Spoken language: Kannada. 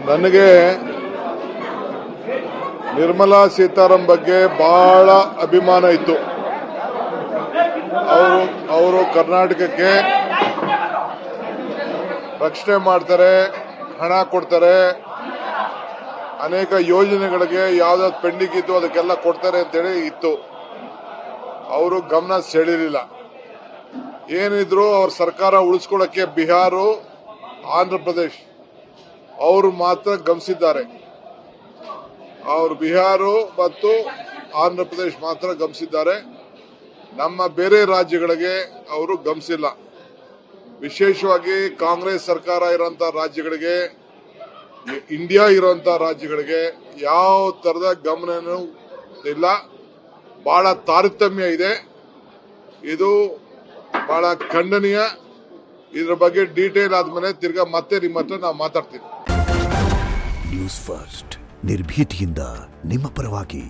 ನನಗೆ ನಿರ್ಮಲಾ ಸೀತಾರಾಮನ್ ಬಗ್ಗೆ ಬಹಳ ಅಭಿಮಾನ ಇತ್ತು. ಅವರು ಕರ್ನಾಟಕಕ್ಕೆ ರಕ್ಷಣೆ ಮಾಡ್ತಾರೆ, ಹಣ ಕೊಡ್ತಾರೆ, ಅನೇಕ ಯೋಜನೆಗಳಿಗೆ ಯಾವ್ದಾದ್ರು ಪೆಂಡಿಂಗ್ ಇತ್ತು ಅದಕ್ಕೆಲ್ಲ ಕೊಡ್ತಾರೆ ಅಂತೇಳಿ ಇತ್ತು. ಅವರು ಗಮನ ಸೆಳೆಯಲಿಲ್ಲ. ಏನಿದ್ರು ಅವ್ರ ಸರ್ಕಾರ ಉಳಿಸ್ಕೊಳ್ಳಕ್ಕೆ ಬಿಹಾರ, ಆಂಧ್ರ ಪ್ರದೇಶ್ ಅವರು ಮಾತ್ರ ಗಮನಿಸಿದ್ದಾರೆ. ಅವರು ಬಿಹಾರ ಮತ್ತು ಆಂಧ್ರ ಪ್ರದೇಶ್ ಮಾತ್ರ ಗಮನಿಸಿದ್ದಾರೆ. ನಮ್ಮ ಬೇರೆ ರಾಜ್ಯಗಳಿಗೆ ಅವರು ಗಮನಿಸಿಲ್ಲ. ವಿಶೇಷವಾಗಿ ಕಾಂಗ್ರೆಸ್ ಸರ್ಕಾರ ಇರುವಂತಹ ರಾಜ್ಯಗಳಿಗೆ, ಇಂಡಿಯಾ ಇರುವಂತಹ ರಾಜ್ಯಗಳಿಗೆ ಯಾವ ತರದ ಗಮನನೂ ಇಲ್ಲ. ಬಹಳ ತಾರತಮ್ಯ ಇದೆ. ಇದು ಬಹಳ ಖಂಡನೀಯ. ಇದರ ಬಗ್ಗೆ ಡೀಟೇಲ್ ಆದ್ಮೇಲೆ ತಿರ್ಗಾ ಮತ್ತೆ ನಿಮ್ಮ ಹತ್ರ ನಾವು ಮಾತಾಡ್ತೀವಿ. ನ್ಯೂಸ್ ಫಸ್ಟ್ ನಿರ್ಭೀತಿಯಿಂದ ನಿಮ್ಮ ಪರವಾಗಿ.